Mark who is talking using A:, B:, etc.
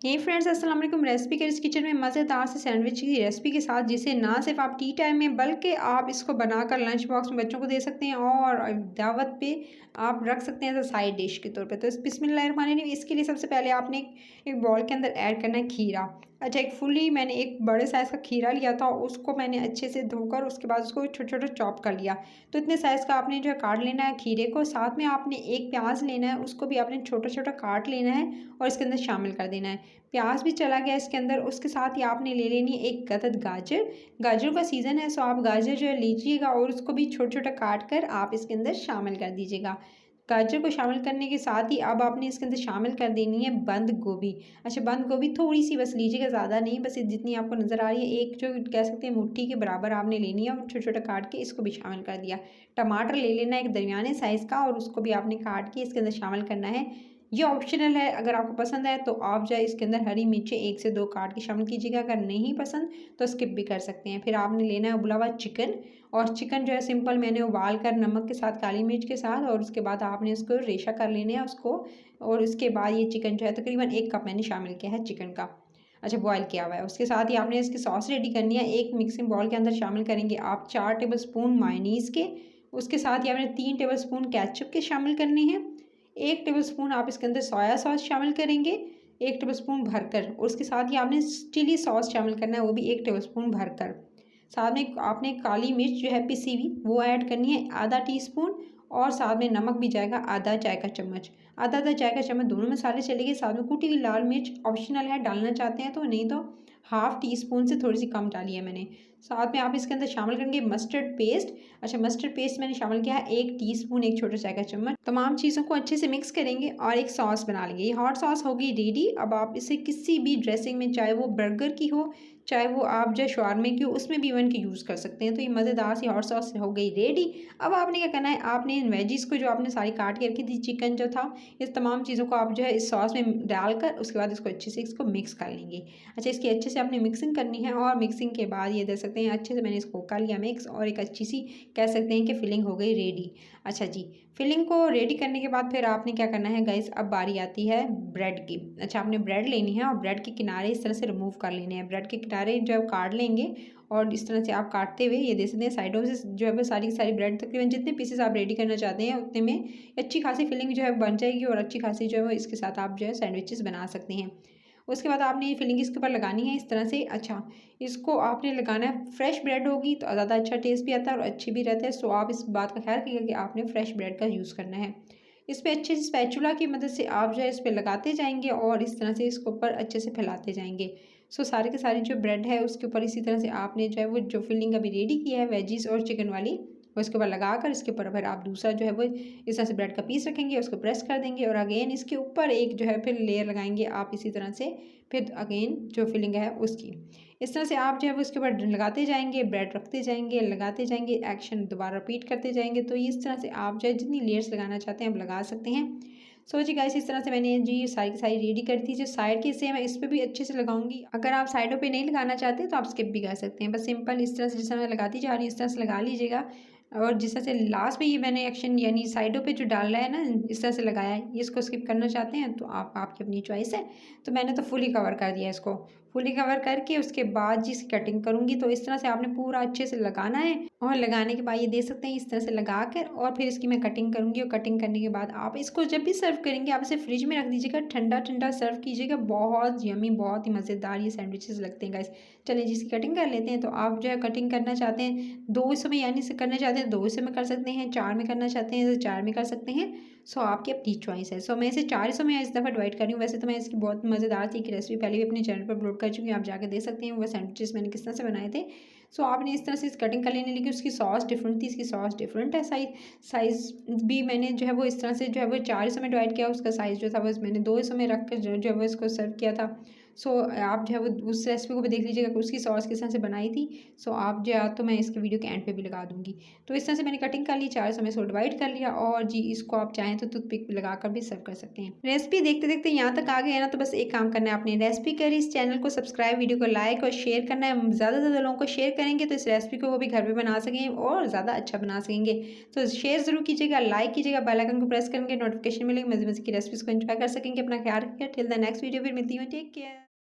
A: हे friends, अस्सलाम वालेकुम। Recipe के इस किचन में मज़ेदार से सैंडविच की रेसिपी के साथ, जिसे ना सिर्फ आप टी टाइम में बल्कि आप इसको बनाकर लंच बॉक्स में बच्चों को दे सकते हैं और दावत पे आप रख सकते हैं एज अ साइड डिश के तौर पे। तो इस बिस्मिल्लाहिर्रहमानिर्रहीम, इसके लिए सबसे पहले आपने एक बाउल के अंदर ऐड करना है खीरा। अच्छा, मैंने एक बड़े साइज़ का खीरा लिया था, उसको मैंने अच्छे से धोकर उसके बाद उसको छोटा-छोटा चॉप कर लिया। तो इतने साइज़ का आपने जो है काट लेना है खीरे को। साथ में आपने एक प्याज लेना है, उसको भी आपने छोटा-छोटा काट लेना है और इसके अंदर शामिल कर देना है। प्याज भी चला गया इसके अंदर, उसके साथ ही आपने ले लेनी है एक अदद गाजर। गाजरों का सीज़न है, सो आप गाजर जो है लीजिएगा और उसको भी छोटा-छोटा काट कर आप इसके अंदर शामिल कर दीजिएगा। गाजर को शामिल करने के साथ ही अब आपने इसके अंदर शामिल कर देनी है बंद गोभी। अच्छा, बंद गोभी थोड़ी-सी बस लीजिएगा, ज़्यादा नहीं, बस जितनी आपको नज़र आ रही है, एक जो कह सकते हैं मुट्ठी के बराबर आपने लेनी है और छोटा-छोटा काट के इसको भी शामिल कर दिया। टमाटर ले लेना है एक दरमियाने साइज़ का और उसको भी आपने काट के इसके अंदर शामिल करना है। ये ऑप्शनल है, अगर आपको पसंद है तो आप जो है इसके अंदर हरी मिर्चें 1 से 2 काट के शामिल कीजिएगा, अगर नहीं पसंद तो स्किप भी कर सकते हैं। फिर आपने लेना है उबला हुआ चिकन, और चिकन जो है सिंपल मैंने उबाल कर नमक के साथ, काली मिर्च के साथ, और उसके बाद आपने उसको रेशा कर लेना है उसको। और उसके बाद ये चिकन जो है तकरीबन 1 कप मैंने शामिल किया है चिकन का। अच्छा, बॉयल किया हुआ है। उसके साथ ही आपने इसकी सॉस रेडी करनी है। एक मिक्सिंग बाउल के अंदर शामिल करेंगे आप 4 टेबल स्पून मायोनीज़ के। उसके साथ ही आपने 3 टेबल स्पून केचप के शामिल करने हैं। 1 टेबलस्पून आप इसके अंदर सोया सॉस शामिल करेंगे, 1 टेबलस्पून भरकर, और उसके साथ ही आपने चिली सॉस शामिल करना है, वो भी 1 टेबलस्पून भरकर। साथ में आपने काली मिर्च जो है पिसी हुई वो ऐड करनी है आधा टीस्पून, और साथ में नमक भी जाएगा आधा चाय का चम्मच। आधा-आधा चाय का चम्मच दोनों मसाले चलेंगे। साथ में कुटी हुई लाल मिर्च ऑप्शनल है, डालना चाहते हैं तो, नहीं तो हाफ़ टी स्पून से थोड़ी सी कम डाली है मैंने। साथ में आप इसके अंदर शामिल करेंगे मस्टर्ड पेस्ट। अच्छा, मस्टर्ड पेस्ट मैंने शामिल किया है 1 टीस्पून, 1 छोटा चाय का चम्मच। तमाम चीज़ों को अच्छे से मिक्स करेंगे और एक सॉस बना लेंगे। ये हॉट सॉस होगी रेडी। अब आप इसे किसी भी ड्रेसिंग में, चाहे वो बर्गर की हो, चाहे वो आप जो शवारमे की हो, उसमें भी इवन के यूज़ कर सकते हैं। तो ये मज़ेदार सी हॉट सॉस हो गई रेडी। अब आपने क्या करना है, आपने इन वेजिज़ को जो आपने सारी काट के रखी थी, चिकन जो था, इस तमाम चीज़ों को आप जो है इस सॉस में डालकर उसके बाद इसको अच्छे से इसको मिक्स कर लेंगे। अच्छा, इसकी अच्छे से आपने मिक्सिंग करनी है, और मिक्सिंग के बाद ये दे सकते हैं अच्छे से मैंने इसको कर लिया मिक्स, और एक अच्छी सी कह सकते हैं कि फिलिंग हो गई रेडी। अच्छा जी, फिलिंग को रेडी करने के बाद फिर आपने क्या करना है गाइस, अब बारी आती है ब्रेड की। अच्छा, आपने ब्रेड लेनी है और ब्रेड के किनारे इस तरह से रिमूव कर लेने हैं। ब्रेड के किनारे जो है काट लेंगे, और इस तरह से आप काटते हुए ये देख सकते हैं साइडों से जो है वो सारी की सारी ब्रेड, तकरीबन जितने पीसेस आप रेडी करना चाहते हैं उतने में अच्छी खासी फिलिंग जो है बन जाएगी, और अच्छी खासी जो है वो इसके साथ आप जो है सैंडविचेस बना सकते हैं। उसके बाद आपने ये फिलिंग इसके ऊपर लगानी है इस तरह से। अच्छा, इसको आपने लगाना है, फ्रेश ब्रेड होगी तो ज़्यादा अच्छा टेस्ट भी आता है और अच्छी भी रहता है। सो आप इस बात का ख्याल रखिएगा कि आपने फ्रेश ब्रेड का यूज़ करना है। इस पे अच्छे से स्पैचुला की मदद से आप जो है इस पे लगाते जाएंगे और इस तरह से इसके ऊपर अच्छे से फैलाते जाएंगे। सो सारे के सारे जो ब्रेड है उसके ऊपर इसी तरह से आपने जो है वो जो फिलिंग अभी रेडी की है वेजीज और चिकन वाली, वो इसके ऊपर लगाकर इसके ऊपर फिर आप दूसरा जो है वो इस तरह से ब्रेड का पीस रखेंगे, उसको प्रेस कर देंगे, और अगेन इसके ऊपर एक जो है फिर लेयर लगाएंगे आप इसी तरह से, फिर अगेन जो फिलिंग है उसकी। इस तरह से आप जो है वो इसके ऊपर लगाते जाएंगे, ब्रेड रखते जाएंगे, लगाते जाएंगे, एक्शन दोबारा रिपीट करते जाएंगे। तो इस तरह से आप जो है जितनी लेयर्स लगाना चाहते हैं आप लगा सकते हैं। सो जी गाइस, इस तरह से मैंने जी ये सारी की सारी रेडी कर दी। जो साइड के हिस्से मैं इस पर भी अच्छे से लगाऊंगी। अगर आप साइडों पे नहीं लगाना चाहते तो आप स्किप भी कर सकते हैं। बस सिंपल इस तरह से जिस तरह मैं लगाती जा रही हूँ इस तरह से लगा लीजिएगा। और जिस तरह से लास्ट में ये मैंने एक्शन यानी साइडों पे जो डाल रहा है ना, इस तरह से लगाया है, ये इसको स्किप करना चाहते हैं तो आप आपकी अपनी चॉइस है। तो मैंने तो फुली कवर कर दिया इसको। फुली कवर करके उसके बाद जी इसकी कटिंग करूँगी। तो इस तरह से आपने पूरा अच्छे से लगाना है, और लगाने के बाद ये देख सकते हैं इस तरह से लगा कर, और फिर इसकी मैं कटिंग करूँगी। और कटिंग करने के बाद आप इसको जब भी सर्व करेंगे आप इसे फ्रिज में रख दीजिएगा, ठंडा ठंडा सर्व कीजिएगा। बहुत यमी, बहुत ही मज़ेदार ये सैंडविचेस लगते हैं गाइस। चलिए जी इसकी कटिंग कर लेते हैं। तो आप जो है कटिंग करना चाहते हैं 2 हिस्सों में, यानी से करना चाहते हैं 2 हिस्सों में कर सकते हैं, 4 में करना चाहते हैं तो 4 में कर सकते हैं। सो आपकी अपनी चॉइस है। सो मैं इसे 4 हिस्सों में इस दफ़ा डिवाइड कर रही हूँ। वैसे तो मैं इसकी बहुत मज़ेदार सी एक रेसिपी पहले भी अपने चैनल पर अपलोड कर चुकी हूँ, आप जाकर देख सकते हैं वो सैंडविचेस मैंने किस तरह से बनाए थे। सो आपने इस तरह से इस कटिंग कर लेने, लेकिन उसकी सॉस डिफरेंट थी, इसकी सॉस डिफरेंट है। साइज़ भी मैंने जो है वो इस तरह से जो है वो 4 हिस्सों में डिवाइड किया, उसका साइज़ जो था वो मैंने 2 हिस्सों में रख कर जो है वो इसको सर्व किया था। सो आप जो है वो उस रेसिपी को भी देख लीजिएगा कि उसकी सॉस किस तरह से बनाई थी। सो आप जो है तो मैं इसके वीडियो के एंड पे भी लगा दूँगी। तो इस तरह से मैंने कटिंग कर ली, 4 हिस्सों में इसको डिवाइड कर लिया, और जी इसको आप चाहें तो टूथपिक लगाकर भी सर्व कर सकते हैं। रेसिपी देखते देखते यहाँ तक आ गए हैं ना, तो बस एक काम करना है, आपने रेसिपी करी, इस चैनल को सब्सक्राइब, वीडियो को लाइक और शेयर करना है, ज़्यादा से ज़्यादा लोगों को शेयर करें करेंगे तो इस रेसिपी को वो भी घर पे बना सकें और ज़्यादा अच्छा बना सकेंगे। तो शेयर ज़रूर कीजिएगा, लाइक कीजिएगा, बेल आइकन को प्रेस करेंगे, नोटिफिकेशन मिलेगी, मज़े-मज़े की रेसिपीज़ को एंजॉय कर सकेंगे। अपना ख्याल रखिएगा। टिल द नेक्स्ट वीडियो फिर मिलती हूँ। Take care.